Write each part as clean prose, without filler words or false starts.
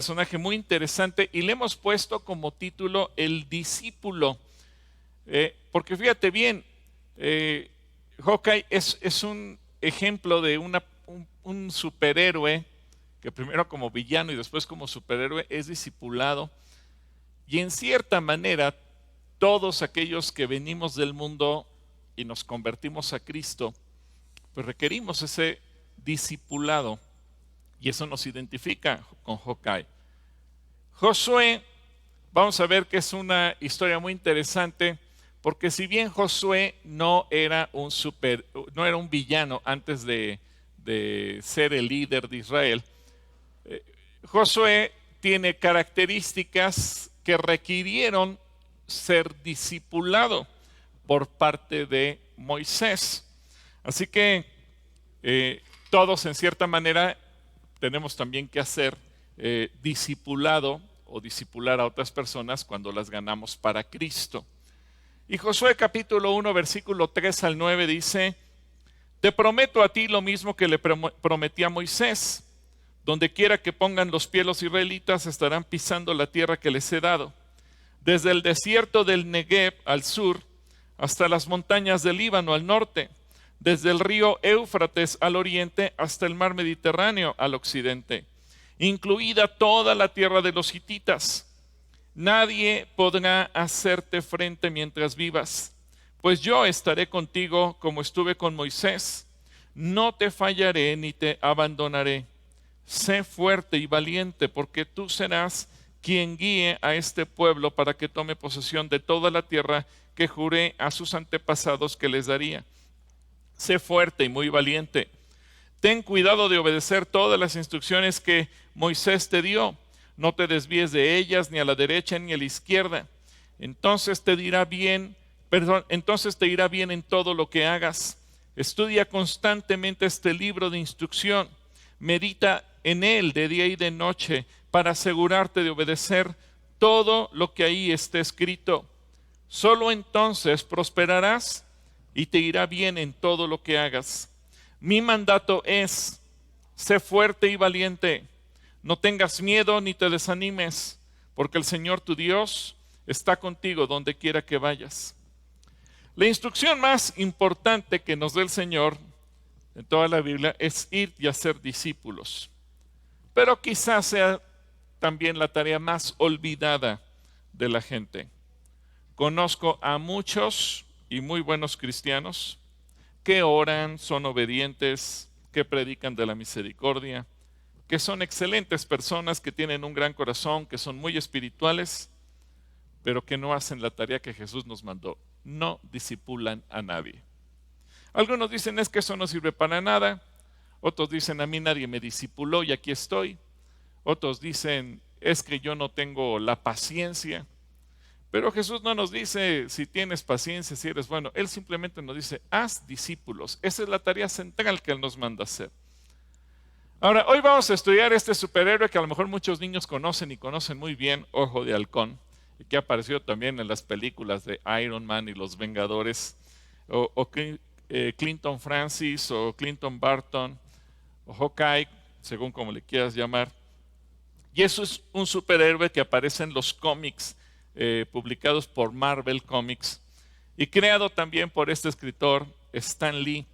Personaje muy interesante y le hemos puesto como título El discípulo. Porque fíjate bien, Hawkeye es un ejemplo de un superhéroe que primero como villano y después como superhéroe es discipulado. Y en cierta manera, todos aquellos que venimos del mundo y nos convertimos a Cristo, pues requerimos ese discipulado. Y eso nos identifica con Hawkeye. Josué, vamos a ver que es una historia muy interesante, porque si bien Josué no era un villano antes de ser el líder de Israel, Josué tiene características que requirieron ser discipulado por parte de Moisés. Así que todos en cierta manera tenemos también que hacer discipulado o discipular a otras personas cuando las ganamos para Cristo. Y Josué capítulo 1 versículo 3 al 9 dice: te prometo a ti lo mismo que le prometí a Moisés. Donde quiera que pongan los pies los israelitas estarán pisando la tierra que les he dado. Desde el desierto del Negev al sur hasta las montañas del Líbano al norte. Desde el río Éufrates al oriente hasta el mar Mediterráneo al occidente, incluida toda la tierra de los hititas. Nadie podrá hacerte frente mientras vivas, pues yo estaré contigo como estuve con Moisés. No te fallaré ni te abandonaré. Sé fuerte y valiente, porque tú serás quien guíe a este pueblo para que tome posesión de toda la tierra que juré a sus antepasados que les daría. Sé fuerte y muy valiente. Ten cuidado de obedecer todas las instrucciones que Moisés te dio. No te desvíes de ellas ni a la derecha ni a la izquierda. Entonces te irá bien en todo lo que hagas. Estudia constantemente este libro de instrucción. Medita en él de día y de noche para asegurarte de obedecer todo lo que ahí esté escrito. Solo entonces prosperarás y te irá bien en todo lo que hagas. Mi mandato es: sé fuerte y valiente. No tengas miedo ni te desanimes, porque el Señor tu Dios está contigo donde quiera que vayas. La instrucción más importante que nos da el Señor en toda la Biblia es ir y hacer discípulos. Pero quizás sea también la tarea más olvidada de la gente. Conozco a muchos y muy buenos cristianos que oran, son obedientes, que predican de la misericordia, que son excelentes personas, que tienen un gran corazón, que son muy espirituales, pero que no hacen la tarea que Jesús nos mandó. No discipulan a nadie. Algunos dicen: es que eso no sirve para nada. Otros dicen: a mí nadie me discipuló y aquí estoy. Otros dicen: es que yo no tengo la paciencia. Pero Jesús no nos dice si tienes paciencia, si eres bueno. Él simplemente nos dice: haz discípulos. Esa es la tarea central que Él nos manda hacer. Ahora, hoy vamos a estudiar este superhéroe que a lo mejor muchos niños conocen y conocen muy bien, Ojo de Halcón, y que ha aparecido también en las películas de Iron Man y Los Vengadores, o Clinton Francis, o Clinton Barton, o Hawkeye, según como le quieras llamar. Y eso es un superhéroe que aparece en los cómics publicados por Marvel Comics y creado también por este escritor Stan Lee.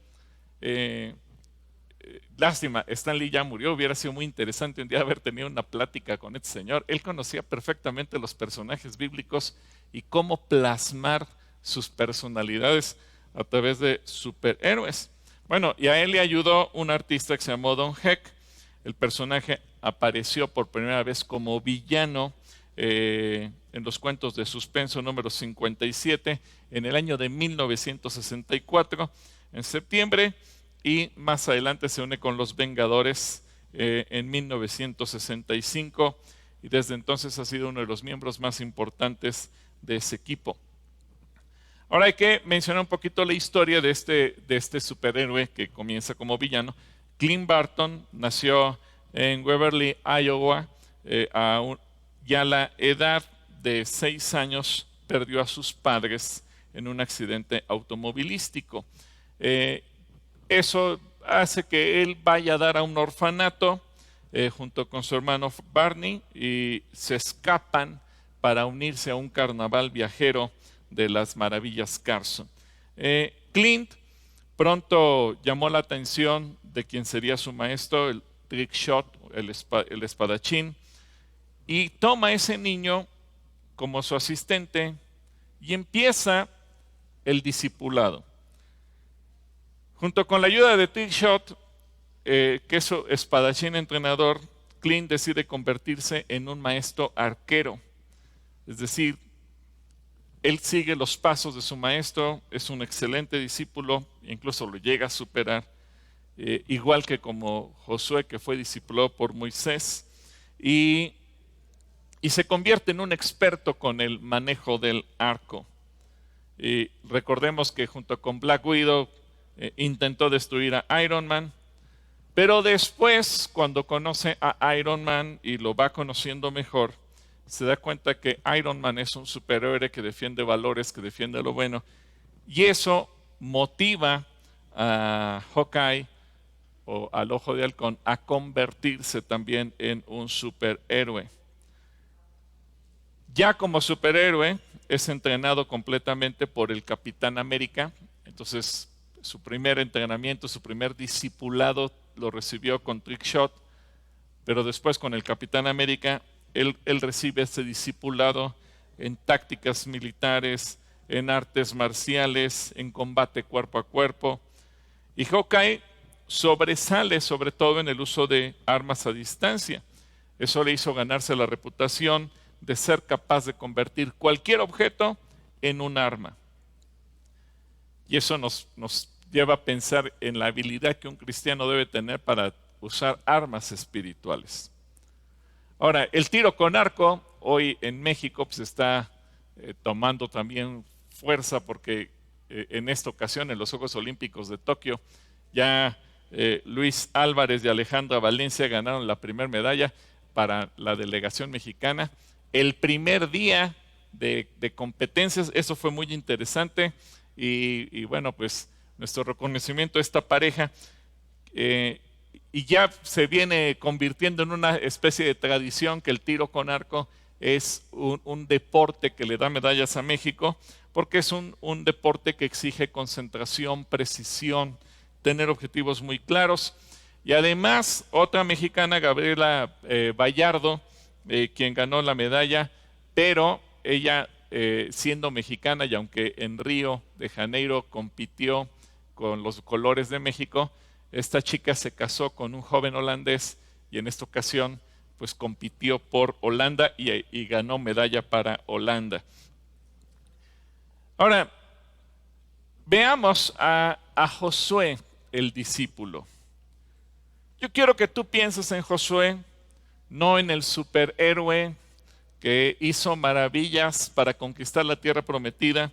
Lástima, Stan Lee ya murió. Hubiera sido muy interesante un día haber tenido una plática con este señor. Él conocía perfectamente los personajes bíblicos y cómo plasmar sus personalidades a través de superhéroes. Bueno, y a él le ayudó un artista que se llamó Don Heck. El personaje apareció por primera vez como villano en los cuentos de suspenso número 57 en el año de 1964, en septiembre, y más adelante se une con los Vengadores en 1965, y desde entonces ha sido uno de los miembros más importantes de ese equipo. Ahora hay que mencionar un poquito la historia de este superhéroe que comienza como villano. Clint Barton nació en Waverly, Iowa. Ya a la edad de 6 años perdió a sus padres en un accidente automovilístico. Eso hace que él vaya a dar a un orfanato junto con su hermano Barney y se escapan para unirse a un carnaval viajero de las Maravillas Carson. Clint pronto llamó la atención de quien sería su maestro, el Trick Shot, el espadachín, y toma a ese niño como su asistente y empieza el discipulado. Junto con la ayuda de Trick Shot, que es su espadachín entrenador, Clint decide convertirse en un maestro arquero. Es decir, él sigue los pasos de su maestro, es un excelente discípulo, incluso lo llega a superar, igual que como Josué, que fue discipulado por Moisés, y se convierte en un experto con el manejo del arco. Y recordemos que junto con Black Widow intentó destruir a Iron Man, pero después, cuando conoce a Iron Man y lo va conociendo mejor, se da cuenta que Iron Man es un superhéroe que defiende valores, que defiende lo bueno, y eso motiva a Hawkeye o al Ojo de Halcón a convertirse también en un superhéroe. Ya como superhéroe es entrenado completamente por el Capitán América. Entonces su primer entrenamiento, su primer discipulado lo recibió con Trick Shot, pero después con el Capitán América él recibe ese discipulado en tácticas militares, en artes marciales, en combate cuerpo a cuerpo. Y Hawkeye sobresale sobre todo en el uso de armas a distancia. Eso le hizo ganarse la reputación de ser capaz de convertir cualquier objeto en un arma. Y eso nos lleva a pensar en la habilidad que un cristiano debe tener para usar armas espirituales. Ahora, el tiro con arco hoy en México pues está tomando también fuerza porque en esta ocasión en los Juegos Olímpicos de Tokio ya Luis Álvarez y Alejandra Valencia ganaron la primera medalla para la delegación mexicana. El primer día de competencias, eso fue muy interesante y bueno, pues nuestro reconocimiento a esta pareja y ya se viene convirtiendo en una especie de tradición que el tiro con arco es un deporte que le da medallas a México porque es un deporte que exige concentración, precisión, tener objetivos muy claros. Y además otra mexicana, Gabriela Vallardo, quien ganó la medalla, pero ella siendo mexicana y aunque en Río de Janeiro compitió con los colores de México, esta chica se casó con un joven holandés y en esta ocasión pues compitió por Holanda y ganó medalla para Holanda. Ahora, veamos a Josué, el discípulo. Yo quiero que tú pienses en Josué, no en el superhéroe que hizo maravillas para conquistar la tierra prometida,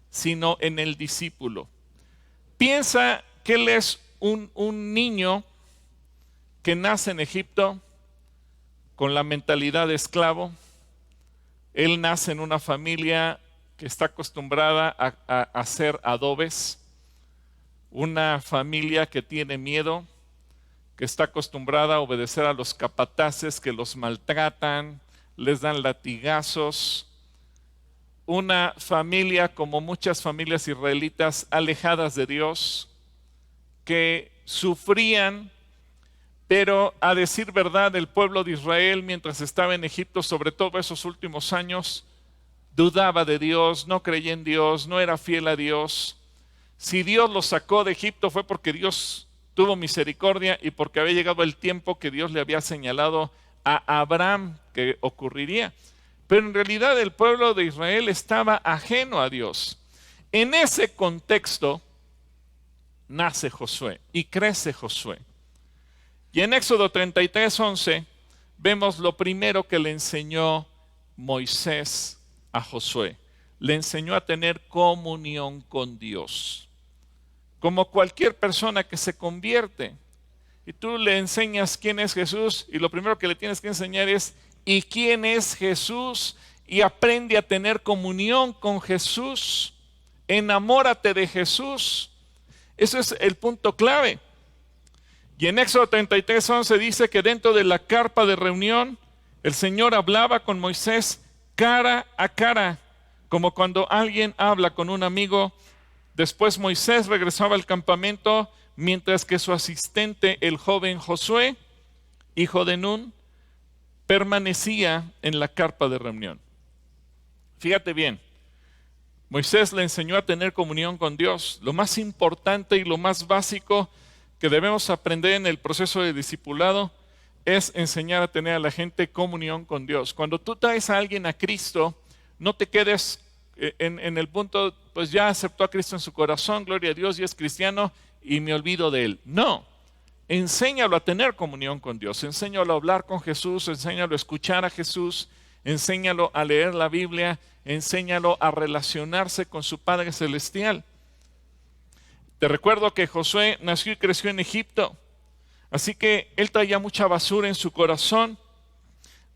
sino en el discípulo. Piensa que él es un niño que nace en Egipto con la mentalidad de esclavo. Él nace en una familia que está acostumbrada a hacer adobes, una familia que tiene miedo, que está acostumbrada a obedecer a los capataces que los maltratan, les dan latigazos. Una familia como muchas familias israelitas alejadas de Dios, que sufrían, pero a decir verdad el pueblo de Israel mientras estaba en Egipto, sobre todo esos últimos años, dudaba de Dios, no creía en Dios, no era fiel a Dios. Si Dios los sacó de Egipto fue porque Dios tuvo misericordia y porque había llegado el tiempo que Dios le había señalado a Abraham que ocurriría. Pero en realidad el pueblo de Israel estaba ajeno a Dios. En ese contexto nace Josué y crece Josué. Y en Éxodo 33:11 vemos lo primero que le enseñó Moisés a Josué. Le enseñó a tener comunión con Dios. Como cualquier persona que se convierte. Y tú le enseñas quién es Jesús y lo primero que le tienes que enseñar es ¿y quién es Jesús? Y aprende a tener comunión con Jesús. Enamórate de Jesús. Eso es el punto clave. Y en Éxodo 33:11 dice que dentro de la carpa de reunión, el Señor hablaba con Moisés cara a cara, como cuando alguien habla con un amigo. Después Moisés regresaba al campamento, mientras que su asistente, el joven Josué, hijo de Nun, permanecía en la carpa de reunión. Fíjate bien, Moisés le enseñó a tener comunión con Dios. Lo más importante y lo más básico que debemos aprender en el proceso de discipulado es enseñar a tener a la gente comunión con Dios. Cuando tú traes a alguien a Cristo, no te quedes en el punto, pues ya aceptó a Cristo en su corazón, gloria a Dios, y es cristiano y me olvido de él. No, enséñalo a tener comunión con Dios, enséñalo a hablar con Jesús, enséñalo a escuchar a Jesús, enséñalo a leer la Biblia, enséñalo a relacionarse con su Padre Celestial. Te recuerdo que Josué nació y creció en Egipto, así que él traía mucha basura en su corazón.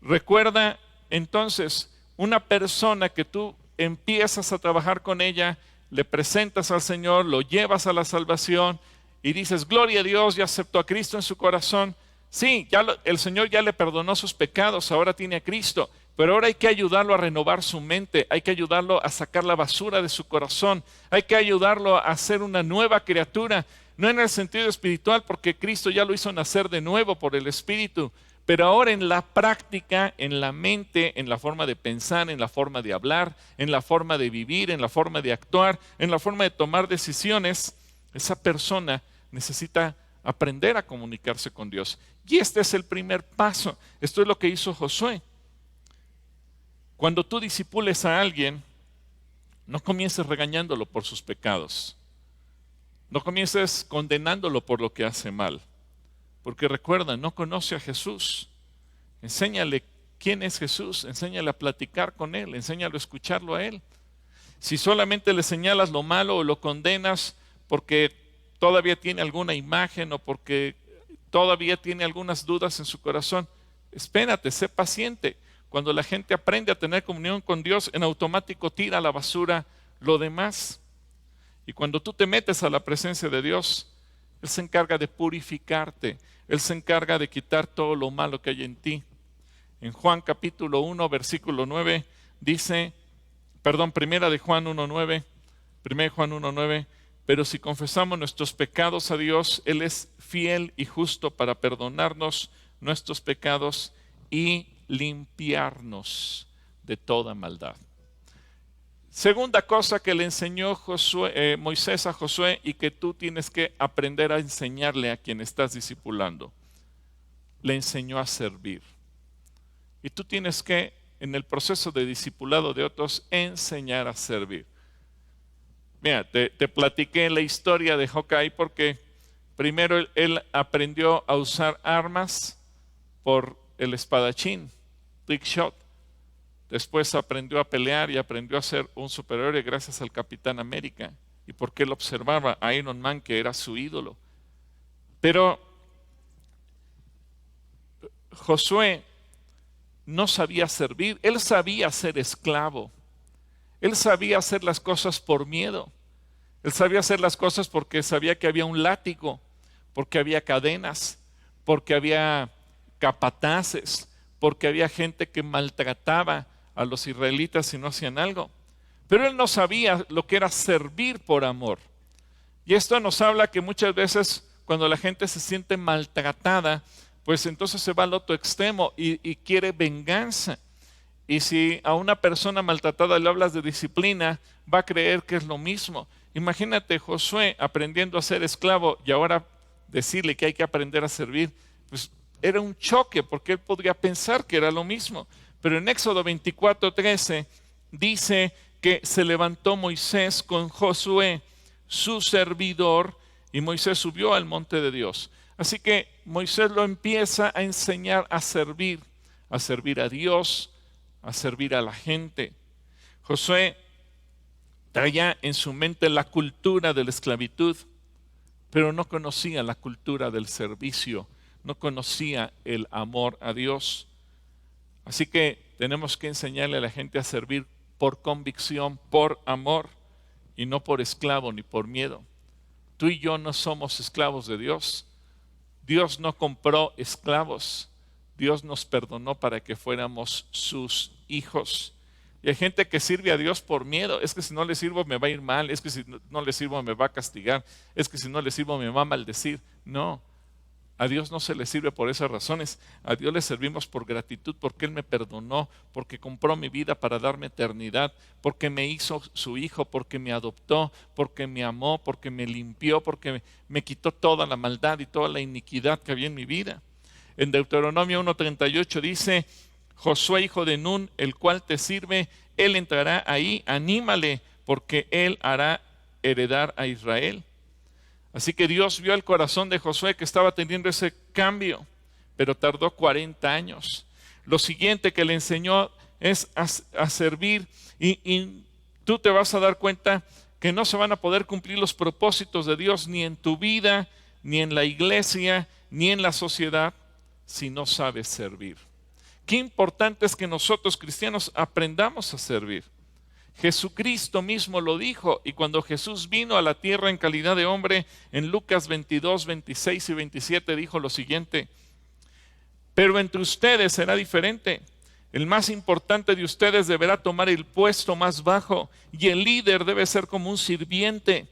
Recuerda entonces, una persona que tú empiezas a trabajar con ella, le presentas al Señor, lo llevas a la salvación y dices, gloria a Dios, ya aceptó a Cristo en su corazón. Sí, el Señor ya le perdonó sus pecados, ahora tiene a Cristo, pero ahora hay que ayudarlo a renovar su mente, hay que ayudarlo a sacar la basura de su corazón, hay que ayudarlo a ser una nueva criatura, no en el sentido espiritual, porque Cristo ya lo hizo nacer de nuevo por el Espíritu, pero ahora en la práctica, en la mente, en la forma de pensar, en la forma de hablar, en la forma de vivir, en la forma de actuar, en la forma de tomar decisiones, esa persona necesita aprender a comunicarse con Dios. Y este es el primer paso. Esto es lo que hizo Josué. Cuando tú discipules a alguien, no comiences regañándolo por sus pecados. No comiences condenándolo por lo que hace mal. Porque recuerda, no conoce a Jesús. Enséñale quién es Jesús, enséñale a platicar con Él, enséñale a escucharlo a Él. Si solamente le señalas lo malo o lo condenas porque todavía tiene alguna imagen o porque todavía tiene algunas dudas en su corazón, espérate, sé paciente. Cuando la gente aprende a tener comunión con Dios, en automático tira a la basura lo demás. Y cuando tú te metes a la presencia de Dios, Él se encarga de purificarte. Él se encarga de quitar todo lo malo que hay en ti. En Juan capítulo 1, versículo 9, dice, primera de Juan 1:9, Juan 1:9, pero si confesamos nuestros pecados a Dios, Él es fiel y justo para perdonarnos nuestros pecados y limpiarnos de toda maldad. Segunda cosa que le enseñó Moisés a Josué y que tú tienes que aprender a enseñarle a quien estás discipulando. Le enseñó a servir. Y tú tienes que, en el proceso de discipulado de otros, enseñar a servir. Mira, te platiqué la historia de Hawkeye porque primero él aprendió a usar armas por el espadachín, Big Shot. Después aprendió a pelear y aprendió a ser un superhéroe gracias al Capitán América. Y porque él observaba a Iron Man, que era su ídolo. Pero Josué no sabía servir, él sabía ser esclavo. Él sabía hacer las cosas por miedo. Él sabía hacer las cosas porque sabía que había un látigo, porque había cadenas, porque había capataces, porque había gente que maltrataba a los israelitas si no hacían algo. Pero él no sabía lo que era servir por amor. Y esto nos habla que muchas veces cuando la gente se siente maltratada, pues entonces se va al otro extremo y quiere venganza. Y si a una persona maltratada le hablas de disciplina, va a creer que es lo mismo. Imagínate Josué aprendiendo a ser esclavo y ahora decirle que hay que aprender a servir. Pues era un choque porque él podría pensar que era lo mismo. Pero en Éxodo 24:13 dice que se levantó Moisés con Josué, su servidor, y Moisés subió al monte de Dios. Así que Moisés lo empieza a enseñar a servir a Dios, a servir a la gente. Josué traía en su mente la cultura de la esclavitud, pero no conocía la cultura del servicio, no conocía el amor a Dios. Así que tenemos que enseñarle a la gente a servir por convicción, por amor, y no por esclavo ni por miedo. Tú y yo no somos esclavos de Dios. Dios no compró esclavos. Dios nos perdonó para que fuéramos sus hijos. Y hay gente que sirve a Dios por miedo. Es que si no le sirvo me va a ir mal. Es que si no le sirvo me va a castigar. Es que si no le sirvo me va a maldecir. No, a Dios no se le sirve por esas razones. A Dios le servimos por gratitud, porque Él me perdonó, porque compró mi vida para darme eternidad, porque me hizo su hijo, porque me adoptó, porque me amó, porque me limpió, porque me quitó toda la maldad y toda la iniquidad que había en mi vida. En Deuteronomio 1:38 dice: Josué, hijo de Nun, el cual te sirve, él entrará ahí, anímale, porque él hará heredar a Israel. Así que Dios vio el corazón de Josué que estaba teniendo ese cambio, pero tardó 40 años. Lo siguiente que le enseñó es a servir, y tú te vas a dar cuenta que no se van a poder cumplir los propósitos de Dios ni en tu vida, ni en la iglesia, ni en la sociedad, si no sabes servir. Qué importante es que nosotros cristianos aprendamos a servir. Jesucristo mismo lo dijo, y cuando Jesús vino a la tierra en calidad de hombre, en Lucas 22, 26 y 27 dijo lo siguiente: pero entre ustedes será diferente. El más importante de ustedes deberá tomar el puesto más bajo, y el líder debe ser como un sirviente.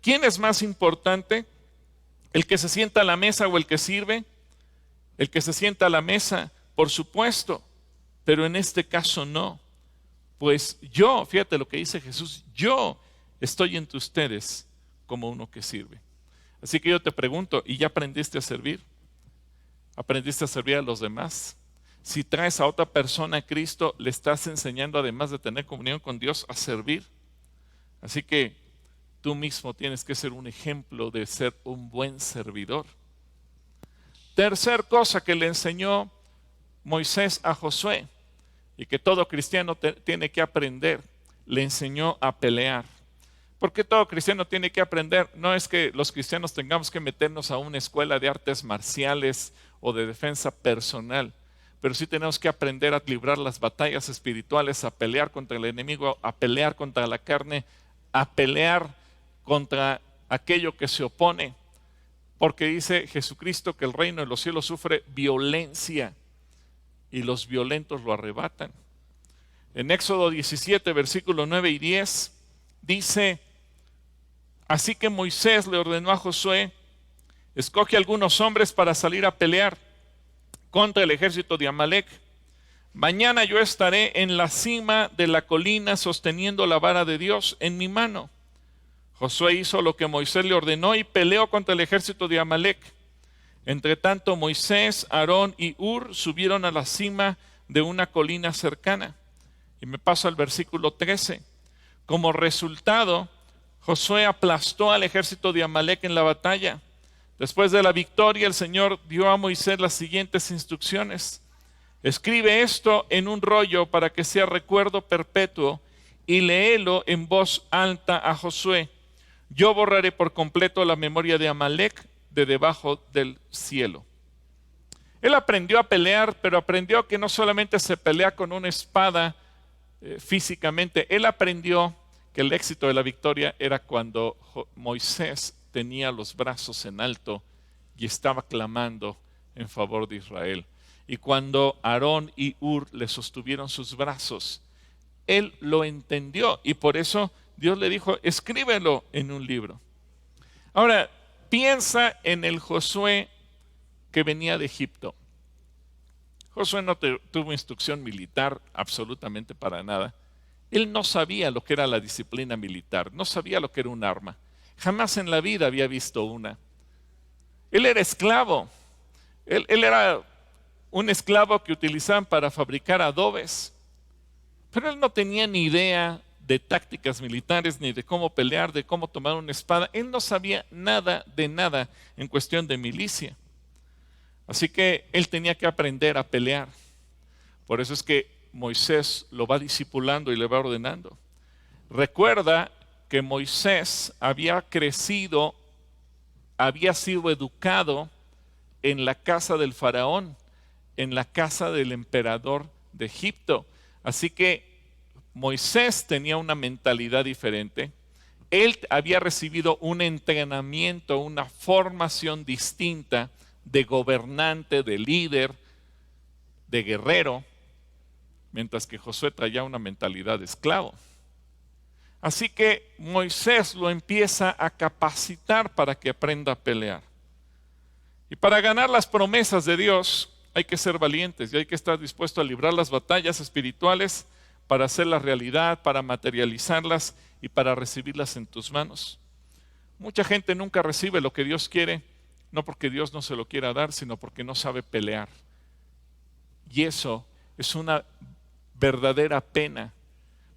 ¿Quién es más importante? ¿El que se sienta a la mesa o el que sirve? El que se sienta a la mesa, por supuesto, pero en este caso no. Pues yo, fíjate lo que dice Jesús, yo estoy entre ustedes como uno que sirve. Así que yo te pregunto, ¿y ya aprendiste a servir? ¿Aprendiste a servir a los demás? Si traes a otra persona a Cristo, le estás enseñando, además de tener comunión con Dios, a servir. Así que tú mismo tienes que ser un ejemplo de ser un buen servidor. Tercer cosa que le enseñó Moisés a Josué, y que todo cristiano tiene que aprender, le enseñó a pelear. ¿Por qué todo cristiano tiene que aprender? No es que los cristianos tengamos que meternos a una escuela de artes marciales o de defensa personal, pero sí tenemos que aprender a librar las batallas espirituales, a pelear contra el enemigo, a pelear contra la carne, a pelear contra aquello que se opone, porque dice Jesucristo que el reino de los cielos sufre violencia, y los violentos lo arrebatan. En Éxodo 17, versículos 9 y 10, dice: así que Moisés le ordenó a Josué: escoge algunos hombres para salir a pelear contra el ejército de Amalec. Mañana yo estaré en la cima de la colina sosteniendo la vara de Dios en mi mano. Josué hizo lo que Moisés le ordenó y peleó contra el ejército de Amalec. Entre tanto, Moisés, Aarón y Hur subieron a la cima de una colina cercana. Y me paso al versículo 13. Como resultado, Josué aplastó al ejército de Amalec en la batalla. Después de la victoria, el Señor dio a Moisés las siguientes instrucciones: escribe esto en un rollo para que sea recuerdo perpetuo, y léelo en voz alta a Josué. Yo borraré por completo la memoria de Amalec de debajo del cielo. Él aprendió a pelear, pero aprendió que no solamente se pelea con una espada físicamente. Él aprendió que el éxito de la victoria era cuando Moisés tenía los brazos en alto y estaba clamando en favor de Israel. Y cuando Aarón y Hur le sostuvieron sus brazos, él lo entendió, y por eso Dios le dijo: escríbelo en un libro. Ahora, piensa en el Josué que venía de Egipto. Josué no tuvo instrucción militar absolutamente para nada. Él no sabía lo que era la disciplina militar, no sabía lo que era un arma. Jamás en la vida había visto una. Él era esclavo. Él era un esclavo que utilizaban para fabricar adobes. Pero él no tenía ni idea de tácticas militares, ni de cómo pelear, de cómo tomar una espada. Él no sabía nada de nada en cuestión de milicia. Así que él tenía que aprender a pelear. Por eso es que Moisés lo va discipulando y le va ordenando. Recuerda que Moisés había crecido, había sido educado en la casa del faraón, en la casa del emperador de Egipto. Así que Moisés tenía una mentalidad diferente. Él había recibido un entrenamiento, una formación distinta de gobernante, de líder, de guerrero, mientras que Josué traía una mentalidad de esclavo. Así que Moisés lo empieza a capacitar para que aprenda a pelear. Y para ganar las promesas de Dios hay que ser valientes y hay que estar dispuesto a librar las batallas espirituales para hacerlas realidad, para materializarlas y para recibirlas en tus manos. Mucha gente nunca recibe lo que Dios quiere, no porque Dios no se lo quiera dar, sino porque no sabe pelear. Y eso es una verdadera pena.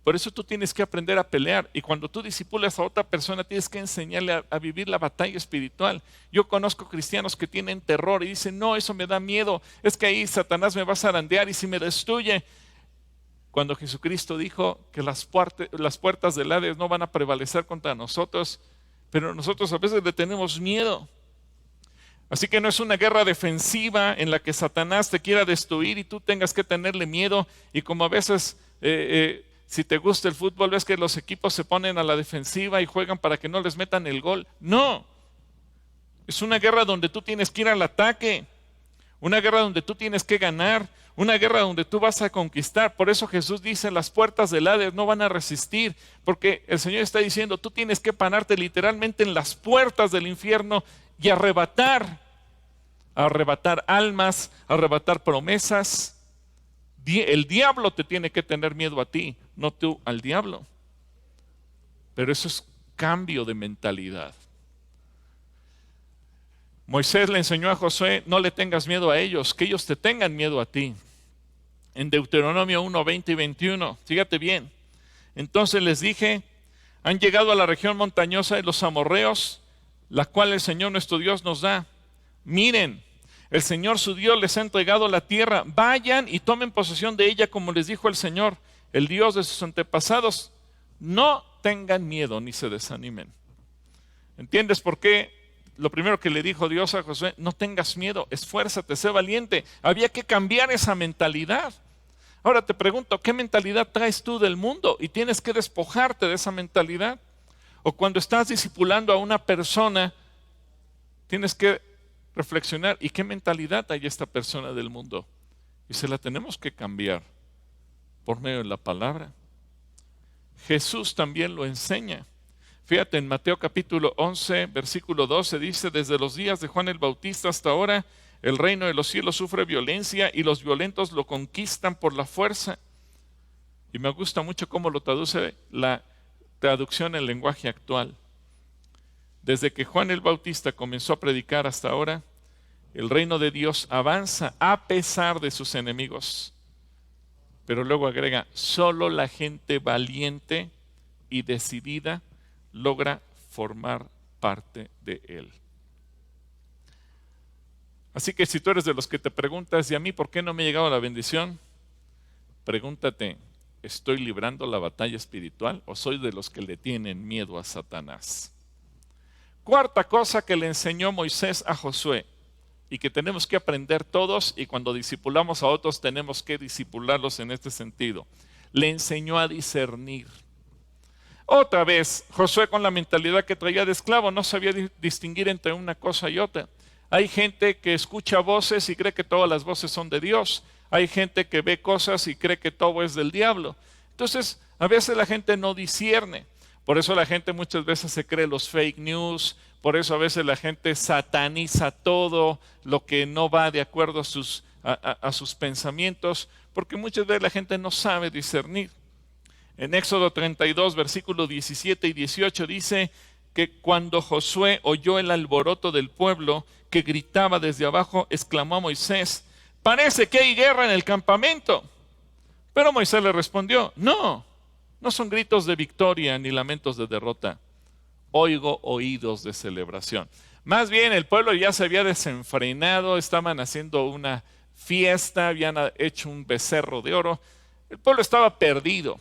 Por eso tú tienes que aprender a pelear. Y cuando tú discipulas a otra persona, tienes que enseñarle a vivir la batalla espiritual. Yo conozco cristianos que tienen terror y dicen, no, eso me da miedo. Es que ahí Satanás me va a zarandear y si me destruye. Cuando Jesucristo dijo que las puertas del Hades no van a prevalecer contra nosotros, pero nosotros a veces le tenemos miedo. Así que no es una guerra defensiva en la que Satanás te quiera destruir y tú tengas que tenerle miedo. Y como a veces, si te gusta el fútbol, ves que los equipos se ponen a la defensiva y juegan para que no les metan el gol. No, es una guerra donde tú tienes que ir al ataque. Una guerra donde tú tienes que ganar, una guerra donde tú vas a conquistar. Por eso Jesús dice, las puertas del Hades no van a resistir, porque el Señor está diciendo, tú tienes que pararte literalmente en las puertas del infierno y arrebatar almas, arrebatar promesas. El diablo te tiene que tener miedo a ti, no tú al diablo. Pero eso es cambio de mentalidad. Moisés le enseñó a Josué, no le tengas miedo a ellos, que ellos te tengan miedo a ti. En Deuteronomio 1, 20 y 21, fíjate bien. Entonces les dije, han llegado a la región montañosa de los amorreos, la cual el Señor nuestro Dios nos da. Miren, el Señor su Dios les ha entregado la tierra. Vayan y tomen posesión de ella como les dijo el Señor, el Dios de sus antepasados. No tengan miedo ni se desanimen. ¿Entiendes por qué? Lo primero que le dijo Dios a Josué, no tengas miedo, esfuérzate, sé valiente. Había que cambiar esa mentalidad. Ahora te pregunto, ¿qué mentalidad traes tú del mundo? Y tienes que despojarte de esa mentalidad. O cuando estás discipulando a una persona, tienes que reflexionar, ¿y qué mentalidad hay esta persona del mundo? Y se la tenemos que cambiar por medio de la palabra. Jesús también lo enseña. Fíjate, en Mateo capítulo 11, versículo 12 dice, desde los días de Juan el Bautista hasta ahora, el reino de los cielos sufre violencia y los violentos lo conquistan por la fuerza. Y me gusta mucho cómo lo traduce la traducción en lenguaje actual. Desde que Juan el Bautista comenzó a predicar hasta ahora, el reino de Dios avanza a pesar de sus enemigos. Pero luego agrega, solo la gente valiente y decidida logra formar parte de él. Así que si tú eres de los que te preguntas, ¿y a mí por qué no me ha llegado la bendición? Pregúntate, ¿estoy librando la batalla espiritual o soy de los que le tienen miedo a Satanás? Cuarta cosa que le enseñó Moisés a Josué y que tenemos que aprender todos, y cuando discipulamos a otros tenemos que discipularlos en este sentido. Le enseñó a discernir. Otra vez, Josué con la mentalidad que traía de esclavo no sabía distinguir entre una cosa y otra. Hay gente que escucha voces y cree que todas las voces son de Dios. Hay gente que ve cosas y cree que todo es del diablo. Entonces, a veces la gente no discierne. Por eso la gente muchas veces se cree los fake news. Por eso a veces la gente sataniza todo lo que no va de acuerdo a sus pensamientos. Porque muchas veces la gente no sabe discernir. En Éxodo 32, versículos 17 y 18 dice que cuando Josué oyó el alboroto del pueblo que gritaba desde abajo, exclamó a Moisés, parece que hay guerra en el campamento. Pero Moisés le respondió, no son gritos de victoria ni lamentos de derrota. Oigo oídos de celebración. Más bien el pueblo ya se había desenfrenado, estaban haciendo una fiesta, habían hecho un becerro de oro. El pueblo estaba perdido.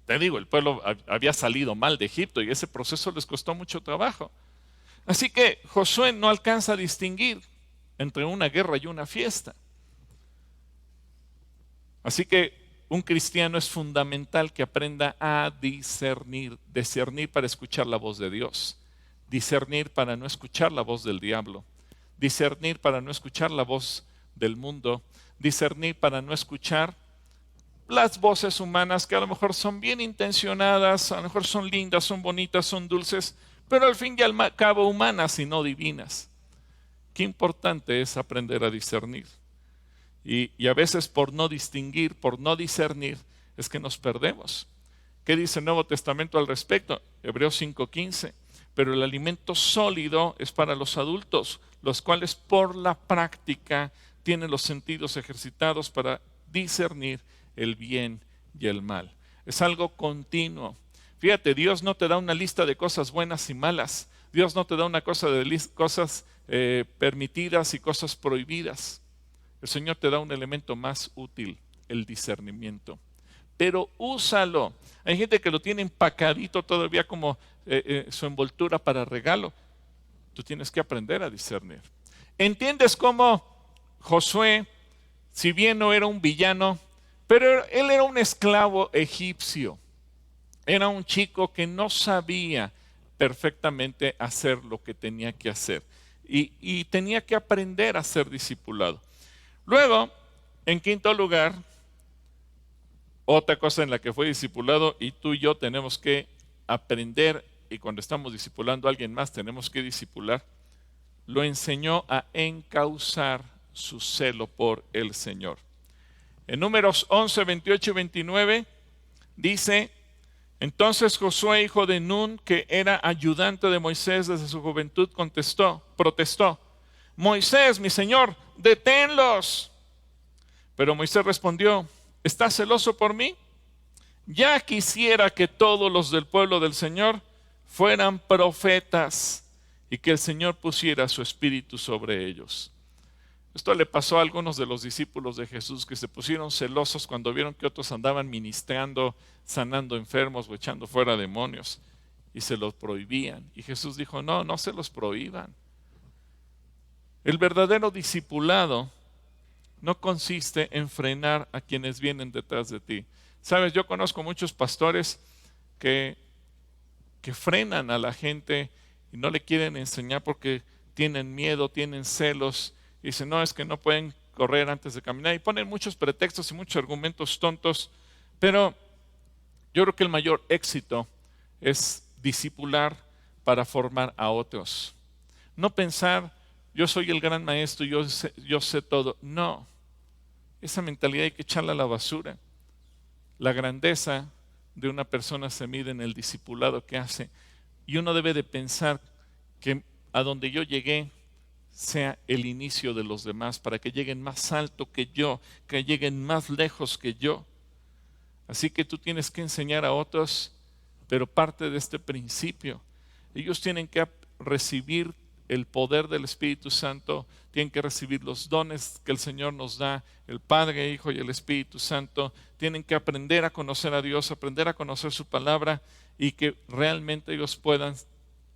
Te digo, el pueblo había salido mal de Egipto y ese proceso les costó mucho trabajo. Así que Josué no alcanza a distinguir entre una guerra y una fiesta. Así que un cristiano es fundamental que aprenda a discernir para escuchar la voz de Dios, discernir para no escuchar la voz del diablo, discernir para no escuchar la voz del mundo, discernir para no escuchar las voces humanas que a lo mejor son bien intencionadas, a lo mejor son lindas, son bonitas, son dulces, pero al fin y al cabo humanas y no divinas. Qué importante es aprender a discernir. Y a veces por no distinguir, por no discernir, es que nos perdemos. ¿Qué dice el Nuevo Testamento al respecto? Hebreos 5:15. Pero el alimento sólido es para los adultos, los cuales por la práctica tienen los sentidos ejercitados para discernir el bien y el mal. Es algo continuo. Fíjate, Dios no te da una lista de cosas buenas y malas. Dios no te da una cosa de cosas permitidas y cosas prohibidas. El Señor te da un elemento más útil, el discernimiento. Pero úsalo. Hay gente que lo tiene empacadito todavía como su envoltura para regalo. Tú tienes que aprender a discernir. ¿Entiendes cómo Josué, si bien no era un villano, pero él era un esclavo egipcio? Era un chico que no sabía perfectamente hacer lo que tenía que hacer. Y tenía que aprender a ser discipulado. Luego, en quinto lugar, otra cosa en la que fue discipulado, y tú y yo tenemos que aprender, y cuando estamos discipulando a alguien más tenemos que discipular, lo enseñó a encauzar su celo por el Señor. En Números 11, 28 y 29 dice: entonces Josué, hijo de Nun, que era ayudante de Moisés desde su juventud, protestó: Moisés, mi señor, deténlos. Pero Moisés respondió: ¿estás celoso por mí? Ya quisiera que todos los del pueblo del Señor fueran profetas y que el Señor pusiera su espíritu sobre ellos. Esto le pasó a algunos de los discípulos de Jesús, que se pusieron celosos cuando vieron que otros andaban ministrando, sanando enfermos o echando fuera demonios, y se los prohibían. Y Jesús dijo: no, no se los prohíban. El verdadero discipulado no consiste en frenar a quienes vienen detrás de ti. Sabes, yo conozco muchos pastores que frenan a la gente y no le quieren enseñar porque tienen miedo, tienen celos. Y dicen: no, es que no pueden correr antes de caminar. Y ponen muchos pretextos y muchos argumentos tontos. Pero yo creo que el mayor éxito es discipular para formar a otros. No pensar: yo soy el gran maestro, yo sé todo. No, esa mentalidad hay que echarla a la basura. La grandeza de una persona se mide en el discipulado que hace. Y uno debe de pensar que a donde yo llegué sea el inicio de los demás, para que lleguen más alto que yo, que lleguen más lejos que yo. Así que tú tienes que enseñar a otros, pero parte de este principio. Ellos tienen que recibir el poder del Espíritu Santo, tienen que recibir los dones que el Señor nos da, el Padre, Hijo y el Espíritu Santo. Tienen que aprender a conocer a Dios, aprender a conocer su palabra, y que realmente ellos puedan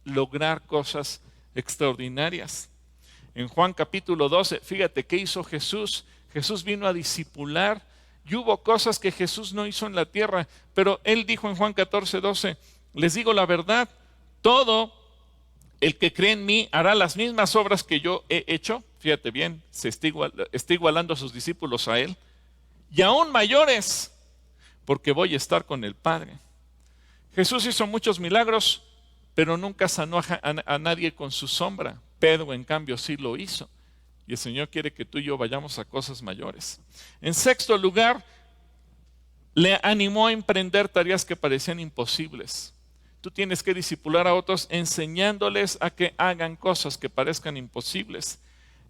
lograr cosas extraordinarias. En Juan capítulo 12, fíjate qué hizo Jesús. Jesús vino a discipular, y hubo cosas que Jesús no hizo en la tierra, pero Él dijo en Juan 14, 12, les digo la verdad, todo el que cree en mí hará las mismas obras que yo he hecho. Fíjate bien, se está igualando a sus discípulos a Él, y aún mayores, porque voy a estar con el Padre. Jesús hizo muchos milagros, pero nunca sanó a nadie con su sombra. Pedro, en cambio, sí lo hizo. Y el Señor quiere que tú y yo vayamos a cosas mayores. En sexto lugar, le animó a emprender tareas que parecían imposibles. Tú tienes que discipular a otros enseñándoles a que hagan cosas que parezcan imposibles.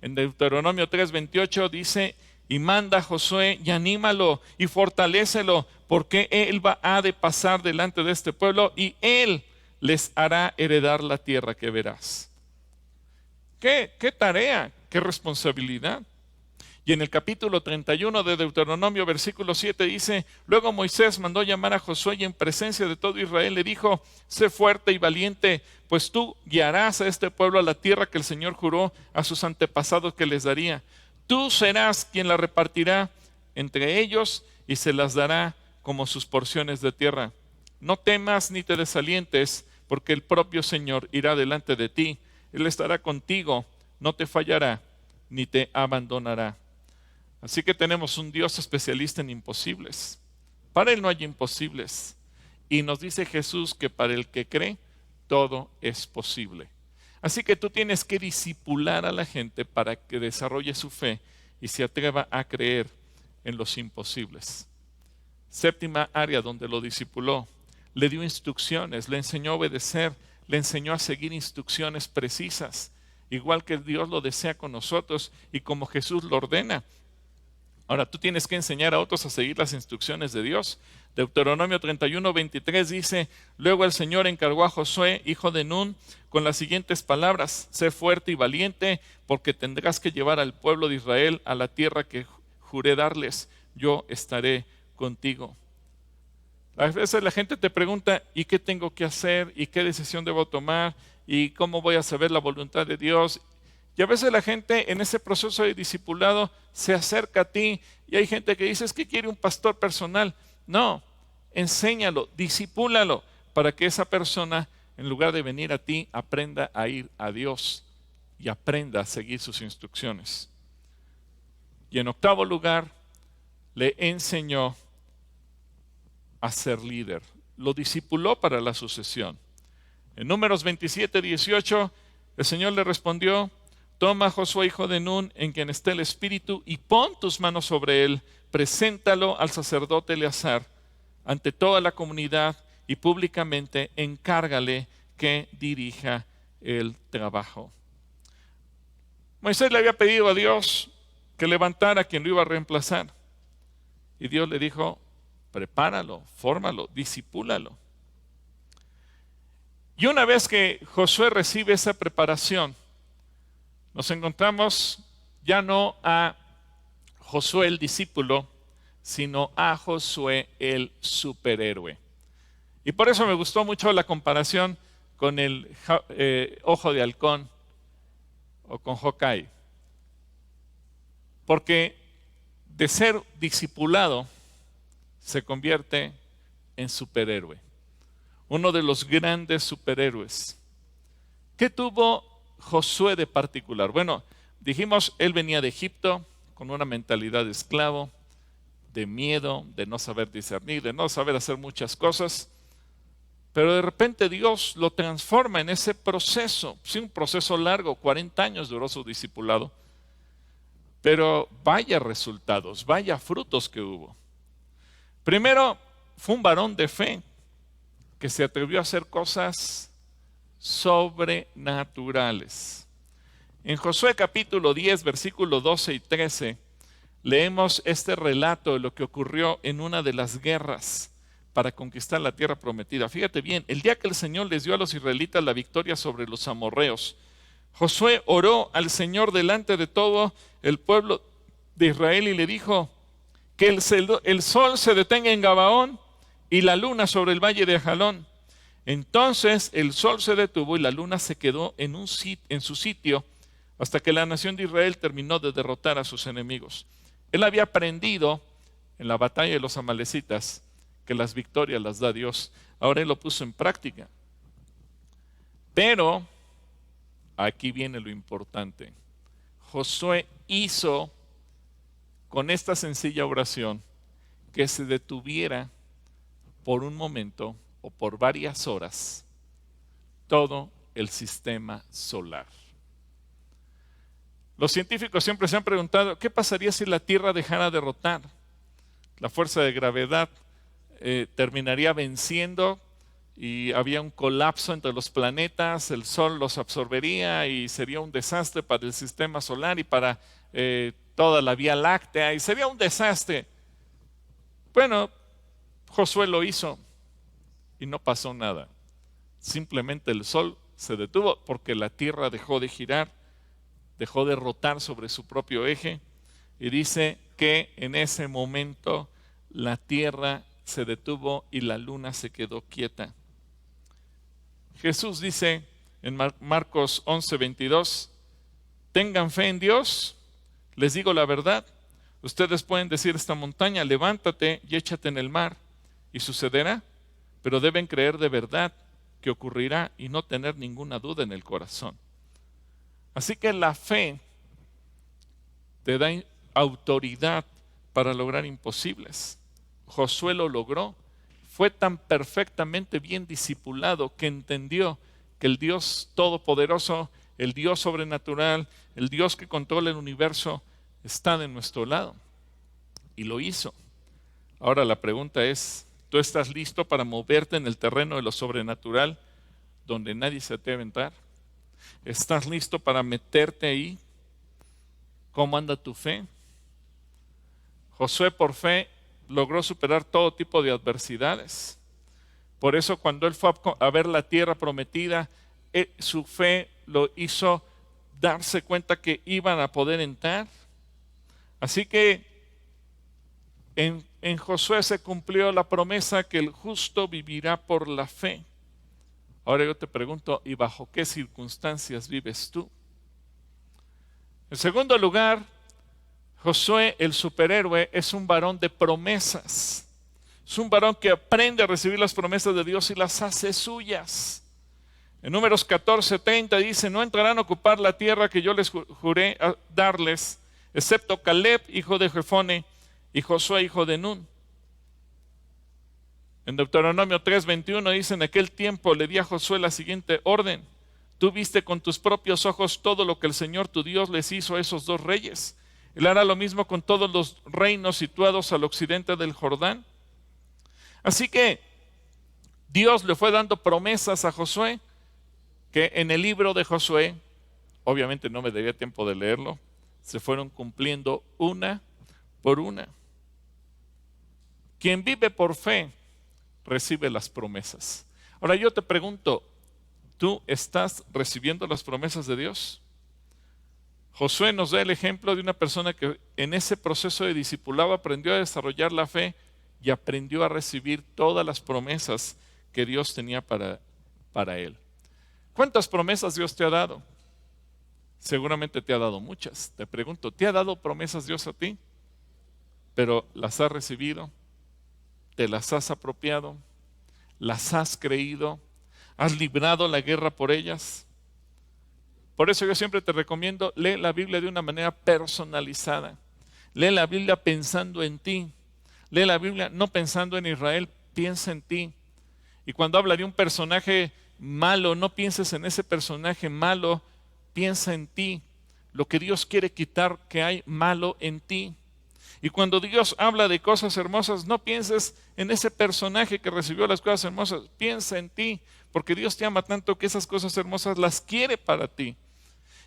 En Deuteronomio 3:28 dice: y manda a Josué y anímalo y fortalécelo, porque él ha de pasar delante de este pueblo y él les hará heredar la tierra que verás. ¿Qué tarea? ¿Qué responsabilidad? Y en el capítulo 31 de Deuteronomio, versículo 7 dice: luego Moisés mandó llamar a Josué y en presencia de todo Israel le dijo: sé fuerte y valiente, pues tú guiarás a este pueblo a la tierra que el Señor juró a sus antepasados que les daría. Tú serás quien la repartirá entre ellos y se las dará como sus porciones de tierra. No temas ni te desalientes, porque el propio Señor irá delante de ti. Él estará contigo no te fallará ni te abandonará. Así que tenemos un Dios especialista en imposibles. Para Él no hay imposibles. Y nos dice Jesús que para el que cree, todo es posible. Así que tú tienes que discipular a la gente para que desarrolle su fe y se atreva a creer en los imposibles. Séptima área donde lo discipuló. Le dio instrucciones, le enseñó a obedecer, le enseñó a seguir instrucciones precisas, igual que Dios lo desea con nosotros y como Jesús lo ordena. Ahora tú tienes que enseñar a otros a seguir las instrucciones de Dios. Deuteronomio 31:23 dice: luego el Señor encargó a Josué, hijo de Nun, con las siguientes palabras: sé fuerte y valiente, porque tendrás que llevar al pueblo de Israel a la tierra que juré darles. Yo estaré contigo. A veces la gente te pregunta: ¿y qué tengo que hacer? ¿Y qué decisión debo tomar? ¿Y cómo voy a saber la voluntad de Dios? Y a veces la gente en ese proceso de discipulado se acerca a ti y hay gente que dice: es que quiere un pastor personal. No, enséñalo, discipúlalo para que esa persona, en lugar de venir a ti, aprenda a ir a Dios y aprenda a seguir sus instrucciones. Y en octavo lugar, le enseñó a ser líder. Lo discipuló para la sucesión. En Números 27:18, el Señor le respondió: toma a Josué, hijo de Nun, en quien está el Espíritu, y pon tus manos sobre él. Preséntalo al sacerdote Eleazar ante toda la comunidad y públicamente encárgale que dirija el trabajo. Moisés le había pedido a Dios que levantara a quien lo iba a reemplazar. Y Dios le dijo: prepáralo, fórmalo, discipúlalo. Y una vez que Josué recibe esa preparación, nos encontramos ya no a Josué el discípulo, sino a Josué el superhéroe. Y por eso me gustó mucho la comparación con el ojo de halcón o con Hawkeye. Porque de ser discipulado se convierte en superhéroe. Uno de los grandes superhéroes. ¿Qué tuvo Josué de particular? Bueno, dijimos, él venía de Egipto con una mentalidad de esclavo, de miedo, de no saber discernir, de no saber hacer muchas cosas. Pero de repente Dios lo transforma en ese proceso. Sí, un proceso largo, 40 años duró su discipulado. Pero vaya resultados, vaya frutos que hubo. Primero, fue un varón de fe que se atrevió a hacer cosas sobrenaturales. En Josué capítulo 10, versículos 12 y 13, leemos este relato de lo que ocurrió en una de las guerras para conquistar la tierra prometida. Fíjate bien, el día que el Señor les dio a los israelitas la victoria sobre los amorreos, Josué oró al Señor delante de todo el pueblo de Israel y le dijo: que el sol se detenga en Gabaón y la luna sobre el valle de Ajalón. Entonces el sol se detuvo y la luna se quedó en su sitio hasta que la nación de Israel terminó de derrotar a sus enemigos. Él había aprendido en la batalla de los amalecitas que las victorias las da Dios. Ahora él lo puso en práctica. Pero aquí viene lo importante. Josué hizo con esta sencilla oración que se detuviera por un momento o por varias horas todo el sistema solar. Los científicos siempre se han preguntado: ¿qué pasaría si la Tierra dejara de rotar? La fuerza de gravedad terminaría venciendo y había un colapso entre los planetas, el Sol los absorbería y sería un desastre para el sistema solar y para toda la Vía Láctea, y sería un desastre. Bueno, Josué lo hizo y no pasó nada. Simplemente el sol se detuvo porque la tierra dejó de girar, dejó de rotar sobre su propio eje, y dice que en ese momento la tierra se detuvo y la luna se quedó quieta. Jesús dice en Marcos 11:22: tengan fe en Dios, les digo la verdad. Ustedes pueden decir a esta montaña: levántate y échate en el mar, y sucederá, pero deben creer de verdad que ocurrirá y no tener ninguna duda en el corazón. Así que la fe te da autoridad para lograr imposibles. Josué lo logró. Fue tan perfectamente bien discipulado que entendió que el Dios todopoderoso, el Dios sobrenatural, el Dios que controla el universo, está de nuestro lado. Y lo hizo. Ahora la pregunta es, ¿tú estás listo para moverte en el terreno de lo sobrenatural donde nadie se atreve a entrar? ¿Estás listo para meterte ahí? ¿Cómo anda tu fe? Josué por fe logró superar todo tipo de adversidades. Por eso cuando él fue a ver la tierra prometida, su fe lo hizo darse cuenta que iban a poder entrar. Así que en Josué se cumplió la promesa que el justo vivirá por la fe. Ahora yo te pregunto, ¿y bajo qué circunstancias vives tú? En segundo lugar, Josué, el superhéroe, es un varón de promesas. Es un varón que aprende a recibir las promesas de Dios y las hace suyas. En Números 14:30 dice, no entrarán a ocupar la tierra que yo les juré a darles, excepto Caleb, hijo de Jefone, y Josué, hijo de Nun. En Deuteronomio 3:21 dice, en aquel tiempo le di a Josué la siguiente orden. Tú viste con tus propios ojos todo lo que el Señor tu Dios les hizo a esos dos reyes. Él hará lo mismo con todos los reinos situados al occidente del Jordán. Así que Dios le fue dando promesas a Josué, que en el libro de Josué, obviamente no me daría tiempo de leerlo, se fueron cumpliendo una por una. Quien vive por fe recibe las promesas. Ahora yo te pregunto, ¿tú estás recibiendo las promesas de Dios? Josué nos da el ejemplo de una persona que en ese proceso de discipulado aprendió a desarrollar la fe y aprendió a recibir todas las promesas que Dios tenía para él. ¿Cuántas promesas Dios te ha dado? Seguramente te ha dado muchas. Te pregunto, ¿te ha dado promesas Dios a ti? Pero ¿las has recibido? ¿Te las has apropiado? ¿Las has creído? ¿Has librado la guerra por ellas? Por eso yo siempre te recomiendo, lee la Biblia de una manera personalizada. Lee la Biblia pensando en ti. Lee la Biblia no pensando en Israel, piensa en ti. Y cuando habla de un personaje malo, no pienses en ese personaje malo, piensa en ti. Lo que Dios quiere quitar que hay malo en ti. Y cuando Dios habla de cosas hermosas, no pienses en ese personaje que recibió las cosas hermosas, piensa en ti, porque Dios te ama tanto que esas cosas hermosas las quiere para ti.